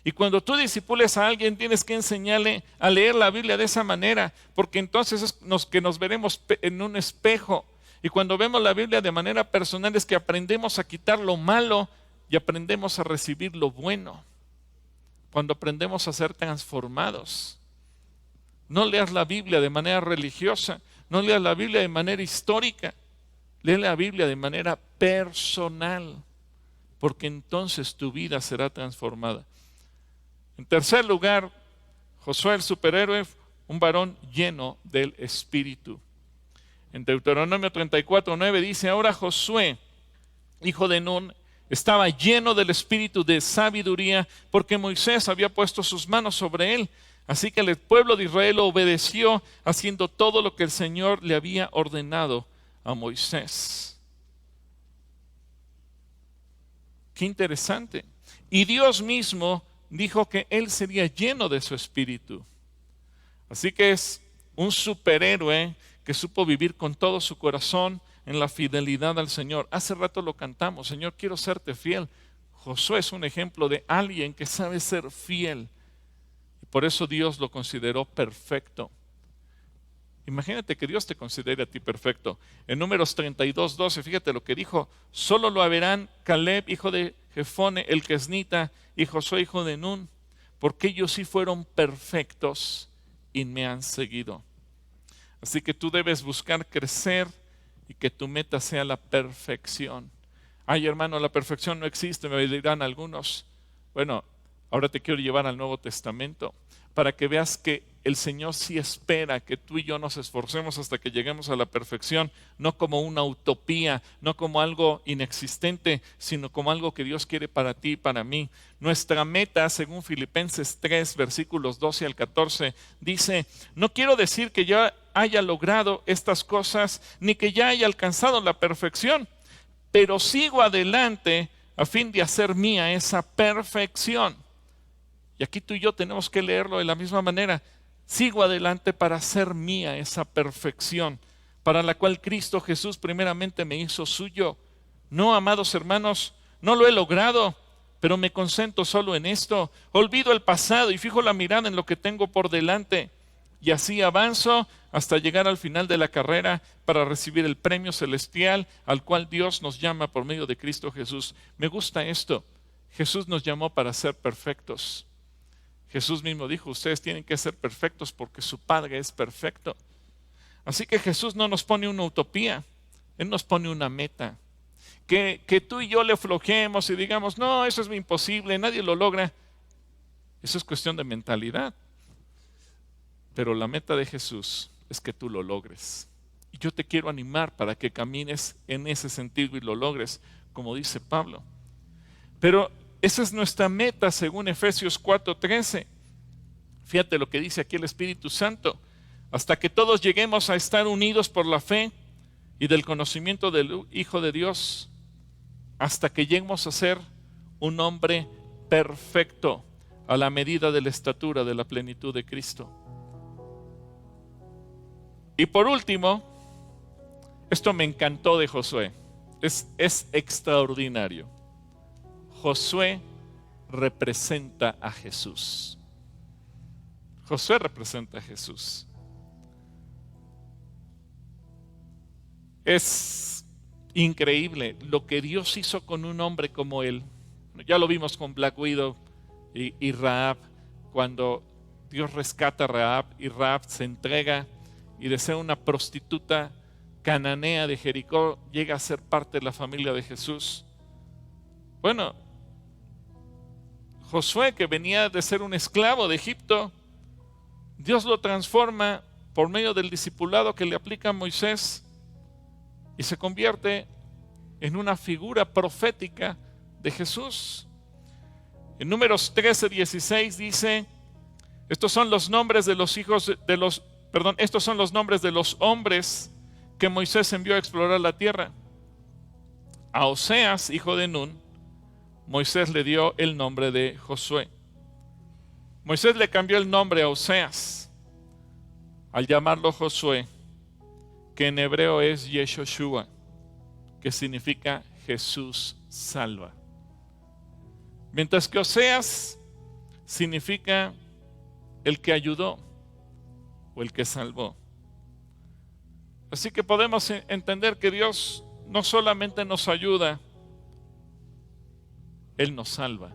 Y cuando tú discipules a alguien, tienes que enseñarle a leer la Biblia de esa manera, porque entonces es que nos veremos en un espejo. Y cuando vemos la Biblia de manera personal es que aprendemos a quitar lo malo y aprendemos a recibir lo bueno. Cuando aprendemos a ser transformados. No leas la Biblia de manera religiosa, no leas la Biblia de manera histórica, lee la Biblia de manera personal, porque entonces tu vida será transformada. En tercer lugar, Josué el superhéroe, un varón lleno del Espíritu. En Deuteronomio 34:9 dice, ahora Josué, hijo de Nun, estaba lleno del espíritu de sabiduría, porque Moisés había puesto sus manos sobre él. Así que el pueblo de Israel obedeció, haciendo todo lo que el Señor le había ordenado a Moisés. Qué interesante. Y Dios mismo dijo que él sería lleno de su espíritu. Así que es un superhéroe que supo vivir con todo su corazón en la fidelidad al Señor. Hace rato lo cantamos, Señor, quiero serte fiel. Josué es un ejemplo de alguien que sabe ser fiel. Y por eso Dios lo consideró perfecto. Imagínate que Dios te considere a ti perfecto. En Números 32:12, fíjate lo que dijo, solo lo verán Caleb, hijo de Jefone, el Kesnita, y Josué, hijo de Nun, porque ellos sí fueron perfectos y me han seguido. Así que tú debes buscar crecer y que tu meta sea la perfección. Ay, hermano, la perfección no existe, me dirán algunos. Bueno, ahora te quiero llevar al Nuevo Testamento. para que veas que el Señor sí espera que tú y yo nos esforcemos hasta que lleguemos a la perfección, no como una utopía, no como algo inexistente, sino como algo que Dios quiere para ti y para mí. Nuestra meta, según Filipenses 3, versículos 12 al 14, dice: no quiero decir que ya haya logrado estas cosas, ni que ya haya alcanzado la perfección, pero sigo adelante a fin de hacer mía esa perfección. Y aquí tú y yo tenemos que leerlo de la misma manera. Sigo adelante para hacer mía esa perfección, para la cual Cristo Jesús primeramente me hizo suyo. No, amados hermanos, no lo he logrado, pero me concentro solo en esto. Olvido el pasado y fijo la mirada en lo que tengo por delante. Y así avanzo hasta llegar al final de la carrera para recibir el premio celestial al cual Dios nos llama por medio de Cristo Jesús. Me gusta esto. Jesús nos llamó para ser perfectos. Jesús mismo dijo: ustedes tienen que ser perfectos porque su Padre es perfecto. Así que Jesús no nos pone una utopía, Él nos pone una meta. Que tú y yo le flojeemos y digamos: no, eso es imposible, nadie lo logra. Eso es cuestión de mentalidad. Pero la meta de Jesús es que tú lo logres. Y yo te quiero animar para que camines en ese sentido y lo logres, como dice Pablo. Pero esa es nuestra meta según Efesios 4:13. Fíjate lo que dice aquí el Espíritu Santo: hasta que todos lleguemos a estar unidos por la fe y del conocimiento del Hijo de Dios, hasta que lleguemos a ser un hombre perfecto, a la medida de la estatura de la plenitud de Cristo. Y por último, esto me encantó de Josué, es extraordinario. Josué representa a Jesús. Josué representa a Jesús. Es increíble lo que Dios hizo con un hombre como él. Ya lo vimos con Black Widow y Rahab, cuando Dios rescata a Rahab y Rahab se entrega y de ser una prostituta cananea de Jericó llega a ser parte de la familia de Jesús. Bueno, Josué, que venía de ser un esclavo de Egipto, Dios lo transforma por medio del discipulado que le aplica a Moisés y se convierte en una figura profética de Jesús. En Números 13:16 dice: estos son los nombres de los estos son los nombres de los hombres que Moisés envió a explorar la tierra. A Oseas, hijo de Nun, Moisés le dio el nombre de Josué. Moisés le cambió el nombre a Oseas al llamarlo Josué, que en hebreo es Yeshoshua, que significa Jesús salva. Mientras que Oseas significa el que ayudó o el que salvó. Así que podemos entender que Dios no solamente nos ayuda, Él nos salva.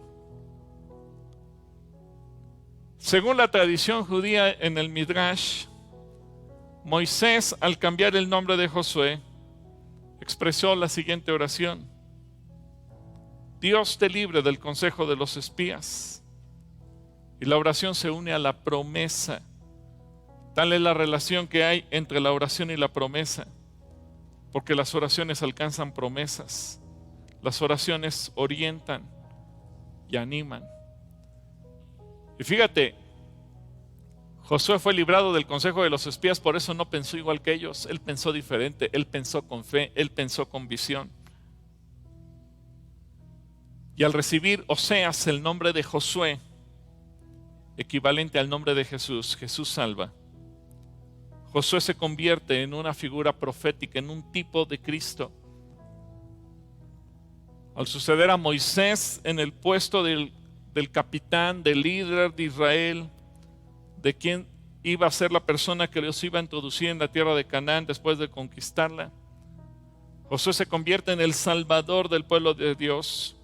Según la tradición judía en el Midrash, Moisés, al cambiar el nombre de Josué, expresó la siguiente oración: Dios te libre del consejo de los espías. Y la oración se une a la promesa. Tal es la relación que hay entre la oración y la promesa, porque las oraciones alcanzan promesas. Las oraciones orientan y animan. Y fíjate, Josué fue librado del consejo de los espías, por eso no pensó igual que ellos. Él pensó diferente, él pensó con fe, él pensó con visión. Y al recibir Oseas el nombre de Josué, equivalente al nombre de Jesús, Jesús salva. Josué se convierte en una figura profética, en un tipo de Cristo. Al suceder a Moisés en el puesto del capitán, del líder de Israel, de quien iba a ser la persona que los iba a introducir en la tierra de Canaán después de conquistarla, Josué se convierte en el salvador del pueblo de Dios.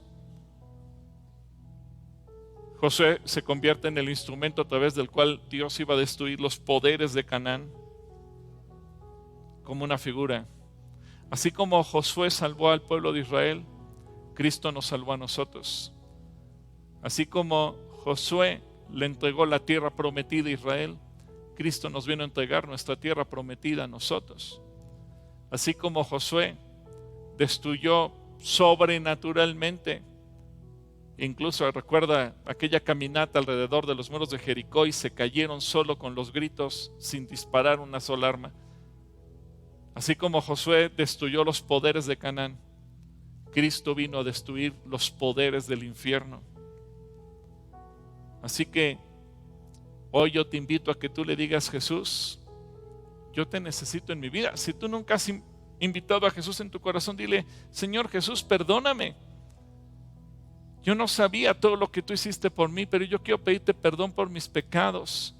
Josué se convierte en el instrumento a través del cual Dios iba a destruir los poderes de Canaán, como una figura. Así como Josué salvó al pueblo de Israel, Cristo nos salvó a nosotros. Así como Josué le entregó la tierra prometida a Israel, Cristo nos vino a entregar nuestra tierra prometida a nosotros. Así como Josué destruyó sobrenaturalmente, incluso recuerda aquella caminata alrededor de los muros de Jericó y se cayeron solo con los gritos sin disparar una sola arma. Así como Josué destruyó los poderes de Canaán, Cristo vino a destruir los poderes del infierno. Así que hoy yo te invito a que tú le digas: Jesús, yo te necesito en mi vida. Si tú nunca has invitado a Jesús en tu corazón, dile: Señor Jesús, perdóname. Yo no sabía todo lo que tú hiciste por mí, pero yo quiero pedirte perdón por mis pecados.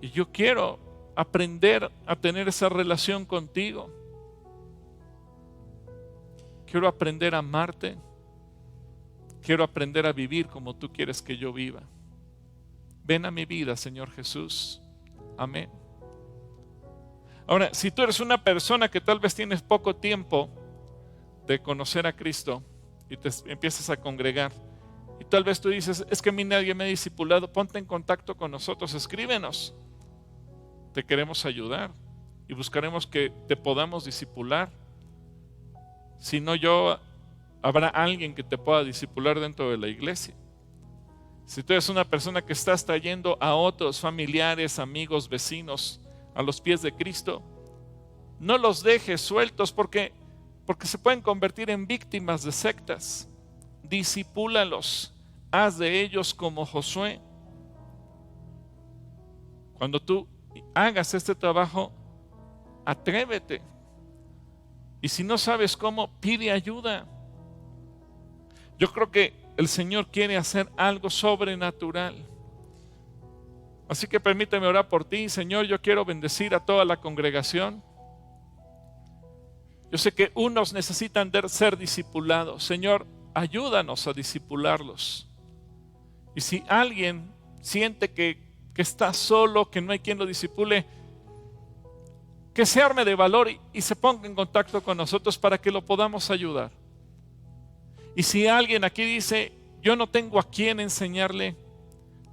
Y yo quiero aprender a tener esa relación contigo. Quiero aprender a amarte. Quiero aprender a vivir como tú quieres que yo viva. Ven a mi vida, Señor Jesús. Amén. Ahora, si tú eres una persona que tal vez tienes poco tiempo de conocer a Cristo y te empiezas a congregar, y tal vez tú dices: es que a mí nadie me ha discipulado, ponte en contacto con nosotros, escríbenos. Te queremos ayudar y buscaremos que te podamos discipular. Si no yo, habrá alguien que te pueda discipular dentro de la iglesia. Si tú eres una persona que estás trayendo a otros familiares, amigos, vecinos a los pies de Cristo, no los dejes sueltos porque se pueden convertir en víctimas de sectas. Discipúlalos, haz de ellos como Josué. Cuando tú hagas este trabajo, atrévete. Y si no sabes cómo, pide ayuda. Yo creo que el Señor quiere hacer algo sobrenatural. Así que permíteme orar por ti. Señor, yo quiero bendecir a toda la congregación. Yo sé que unos necesitan ser discipulados. Señor, ayúdanos a discipularlos. Y si alguien siente que está solo, que no hay quien lo discipule, que se arme de valor y se ponga en contacto con nosotros para que lo podamos ayudar. Y si alguien aquí dice: yo no tengo a quién enseñarle,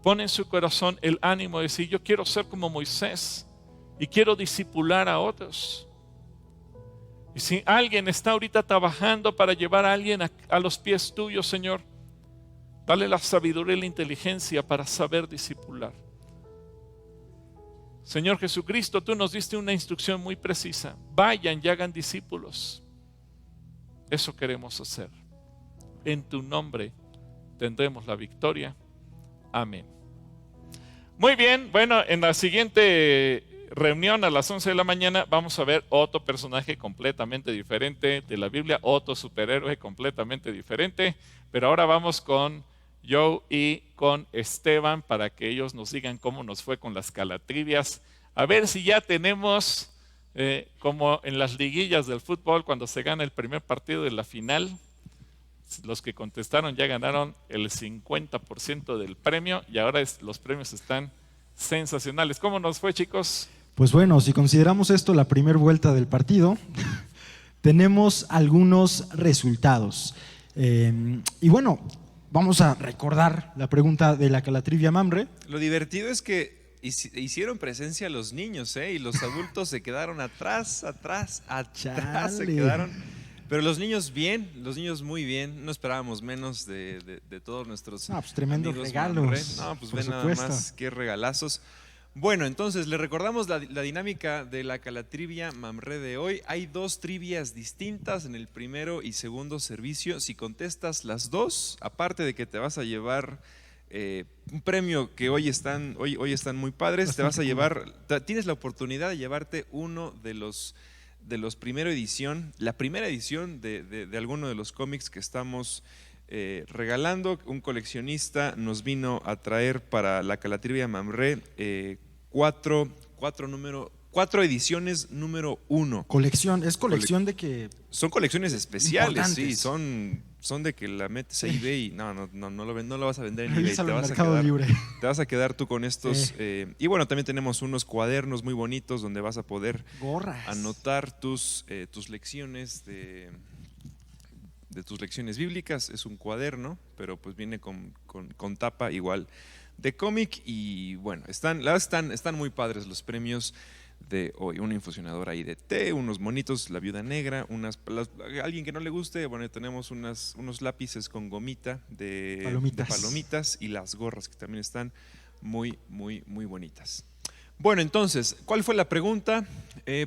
pone en su corazón el ánimo de decir: yo quiero ser como Moisés y quiero discipular a otros. Y si alguien está ahorita trabajando para llevar a alguien a los pies tuyos, Señor, dale la sabiduría y la inteligencia para saber discipular. Señor Jesucristo, tú nos diste una instrucción muy precisa: vayan y hagan discípulos. Eso queremos hacer. En tu nombre tendremos la victoria. Amén. Muy bien, bueno, en la siguiente reunión a las 11 de la mañana vamos a ver otro personaje completamente diferente de la Biblia, otro superhéroe completamente diferente, pero ahora vamos con Joe y con Esteban para que ellos nos digan cómo nos fue con las calatrivias. A ver si ya tenemos, como en las liguillas del fútbol, cuando se gana el primer partido de la final, los que contestaron ya ganaron el 50% del premio y ahora los premios están sensacionales. ¿Cómo nos fue, chicos? Pues bueno, si consideramos esto la primera vuelta del partido, tenemos algunos resultados. Y bueno, vamos a recordar la pregunta de la calatrivia Mamre. Lo divertido es que hicieron presencia los niños, y los adultos se quedaron atrás, se quedaron. Pero los niños bien, los niños muy bien. No esperábamos menos de todos nuestros pues tremendos amigos regalos. Mamre. No, pues ven nada más, qué regalazos. Bueno, entonces le recordamos la dinámica de la calatrivia Mamre de hoy. Hay dos trivias distintas en el primero y segundo servicio. Si contestas las dos, aparte de que te vas a llevar un premio que hoy están muy padres, te vas a llevar, tienes la oportunidad de llevarte uno de los primera edición, la primera edición de alguno de los cómics que estamos regalando. Un coleccionista nos vino a traer para la calatrivia Mamre cuatro ediciones número 1. Es colección de que... Son colecciones especiales, importantes. sí, son de que la metes a eBay y no lo vas a vender en eBay, Revísalo en Mercado Libre. te vas a quedar tú con estos. Y bueno, también tenemos unos cuadernos muy bonitos donde vas a poder gorras, anotar tus lecciones tus lecciones bíblicas. Es un cuaderno, pero pues viene con tapa igual de cómic. Y bueno, están muy padres los premios de hoy. Una infusionadora ahí de té, unos monitos, la viuda negra, alguien que no le guste, bueno, tenemos unos lápices con gomita de palomitas y las gorras que también están muy, muy, muy bonitas. Bueno, entonces, ¿cuál fue la pregunta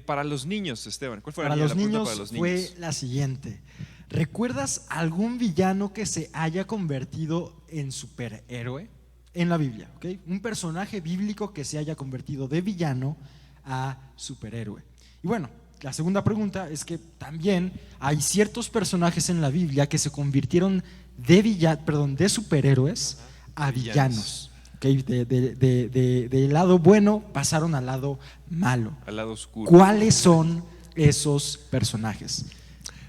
para los niños, Esteban? ¿Cuál fue la pregunta para los niños? Fue la siguiente. ¿Recuerdas algún villano que se haya convertido en superhéroe en la Biblia? ¿Okay? Un personaje bíblico que se haya convertido de villano a superhéroe. Y bueno, la segunda pregunta es que también hay ciertos personajes en la Biblia que se convirtieron de superhéroes a villanos. Okay, del lado bueno pasaron al lado malo. Al lado oscuro. ¿Cuáles son esos personajes?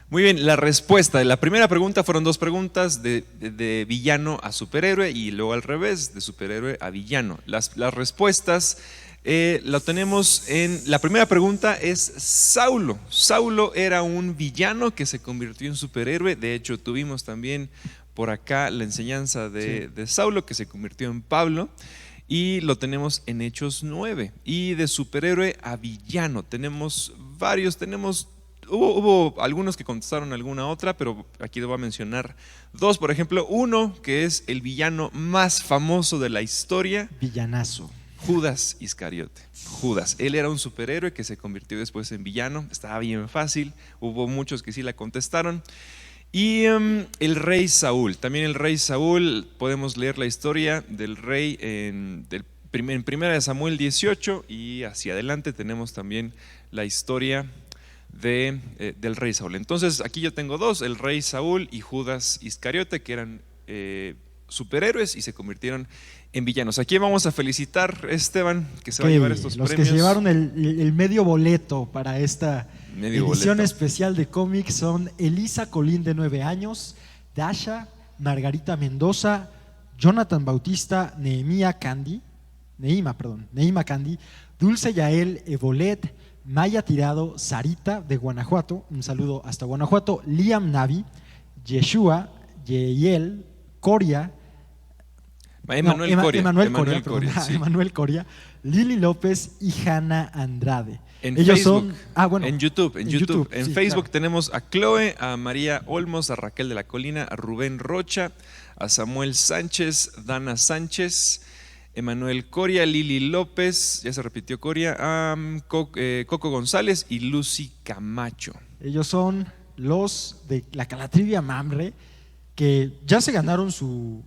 Muy bien, la respuesta de la primera pregunta fueron dos preguntas, de villano a superhéroe, y luego al revés, de superhéroe a villano. Las respuestas lo tenemos en… La primera pregunta es Saulo. Saulo era un villano que se convirtió en superhéroe. De hecho, tuvimos también por acá la enseñanza de Saulo, que se convirtió en Pablo, y lo tenemos en Hechos 9. Y de superhéroe a villano tenemos varios, hubo algunos que contestaron alguna otra, pero aquí les voy a mencionar dos. Por ejemplo, uno que es el villano más famoso de la historia. Villanazo. Judas Iscariote. Judas, él era un superhéroe que se convirtió después en villano. Estaba bien fácil, hubo muchos que sí la contestaron. Y el rey Saúl, también el rey Saúl, podemos leer la historia del rey en Primera de Samuel 18, y hacia adelante tenemos también la historia del rey Saúl. Entonces aquí yo tengo dos, el rey Saúl y Judas Iscariote, que eran superhéroes y se convirtieron en villanos. Aquí vamos a felicitar, Esteban, que se va a llevar estos premios. Los que se llevaron el medio boleto para esta edición especial de cómics son Elisa Colín, de 9 años, Dasha, Margarita Mendoza, Jonathan Bautista, Nehima Candy, Dulce Yael Evolet, Maya Tirado, Sarita de Guanajuato, un saludo hasta Guanajuato, Liam Navi, Yeshua, Yeiel, Coria, Emanuel Coria, Lili López y Hanna Andrade. Ellos Facebook, son en YouTube. En Facebook claro. Tenemos a Chloe, a María Olmos, a Raquel de la Colina, a Rubén Rocha, a Samuel Sánchez, Dana Sánchez, Emanuel Coria, Lili López, ya se repitió Coria, Coco González y Lucy Camacho. Ellos son los de la Calatrivia Mamre, que ya se ganaron su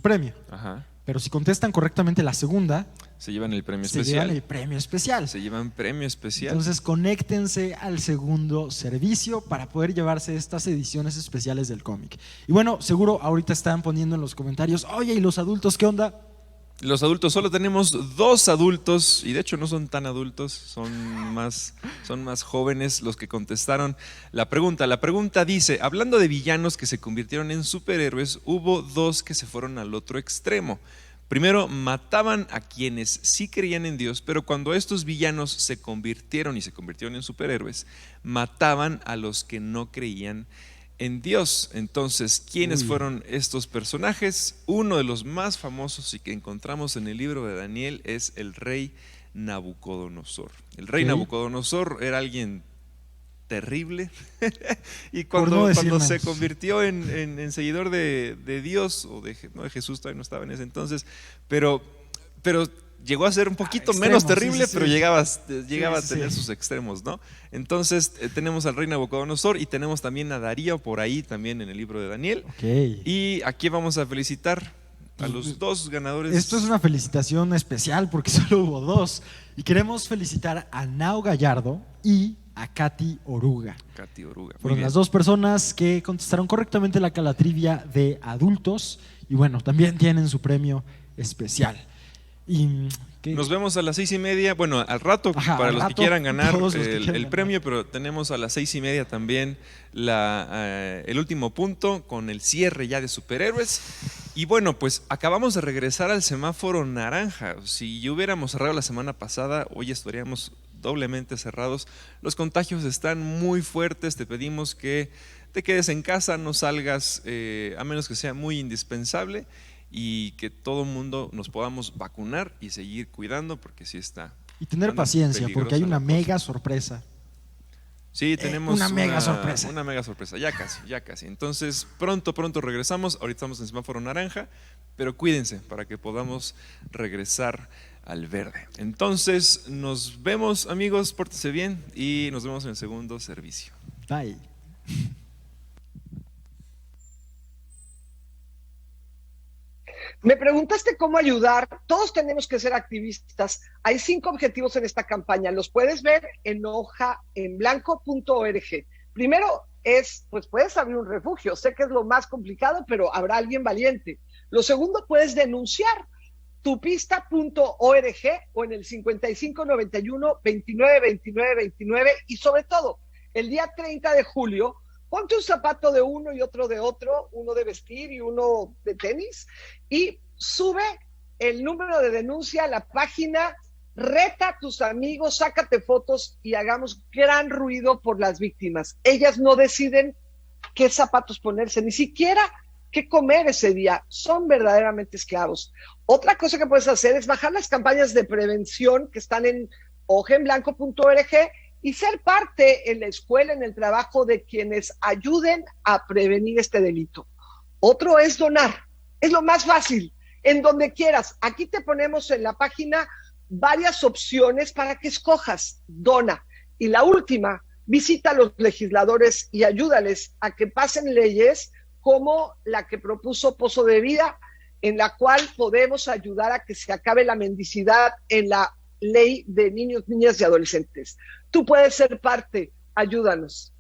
premio. Ajá. Pero si contestan correctamente la segunda, se llevan el premio especial. Se llevan el premio especial. Se llevan premio especial. Entonces conéctense al segundo servicio para poder llevarse estas ediciones especiales del cómic. Y bueno, seguro ahorita están poniendo en los comentarios, oye, ¿y los adultos qué onda? Los adultos, solo tenemos 2 adultos, y de hecho no son tan adultos, son más jóvenes los que contestaron la pregunta. La pregunta dice, hablando de villanos que se convirtieron en superhéroes, hubo 2 que se fueron al otro extremo. Primero, mataban a quienes sí creían en Dios, pero cuando estos villanos se convirtieron en superhéroes, mataban a los que no creían en Dios. Entonces, ¿quiénes fueron estos personajes? Uno de los más famosos y que encontramos en el libro de Daniel es el rey Nabucodonosor. El rey Nabucodonosor era alguien terrible y cuando se convirtió en seguidor de Dios, o de Jesús, todavía no estaba en ese entonces, pero llegó a ser un poquito menos terrible, pero llegaba a tener sus extremos, ¿no? Entonces tenemos al rey Nabucodonosor y tenemos también a Darío por ahí también en el libro de Daniel. Y aquí vamos a felicitar a los 2 ganadores. Esto es una felicitación especial porque solo hubo 2 y queremos felicitar a Nao Gallardo y a Katy Oruga. Fueron las 2 personas que contestaron correctamente la Calatrivia de adultos y bueno, también tienen su premio especial. Nos vemos a las 6:30, bueno, al rato, para los que quieran ganar el premio, pero tenemos a las 6:30 también el último punto con el cierre ya de superhéroes. Y bueno, pues acabamos de regresar al semáforo naranja. Si hubiéramos cerrado la semana pasada, hoy estaríamos doblemente cerrados. Los contagios están muy fuertes, te pedimos que te quedes en casa, no salgas a menos que sea muy indispensable, y que todo mundo nos podamos vacunar y seguir cuidando, porque sí está. Y tener paciencia, porque hay una mega sorpresa. Sí, tenemos una mega sorpresa. Una mega sorpresa, ya casi, ya casi. Entonces, pronto regresamos. Ahorita estamos en semáforo naranja, pero cuídense para que podamos regresar al verde. Entonces, nos vemos, amigos, pórtense bien y nos vemos en el segundo servicio. Bye. Me preguntaste cómo ayudar. Todos tenemos que ser activistas. Hay 5 objetivos en esta campaña. Los puedes ver en hojaenblanco.org. Primero es, pues puedes abrir un refugio. Sé que es lo más complicado, pero habrá alguien valiente. Lo segundo, puedes denunciar. Tupista.org o en el 5591-292929. Y sobre todo, el día 30 de julio, ponte un zapato de uno y otro de otro, uno de vestir y uno de tenis, y sube el número de denuncia a la página, reta a tus amigos, sácate fotos y hagamos gran ruido por las víctimas. Ellas no deciden qué zapatos ponerse, ni siquiera qué comer ese día. Son verdaderamente esclavos. Otra cosa que puedes hacer es bajar las campañas de prevención que están en hojaenblanco.org y ser parte en la escuela, en el trabajo de quienes ayuden a prevenir este delito. Otro es donar. Es lo más fácil, en donde quieras. Aquí te ponemos en la página varias opciones para que escojas. Dona. Y la última, visita a los legisladores y ayúdales a que pasen leyes como la que propuso Pozo de Vida, en la cual podemos ayudar a que se acabe la mendicidad en la ley de niños, niñas y adolescentes. Tú puedes ser parte, ayúdanos.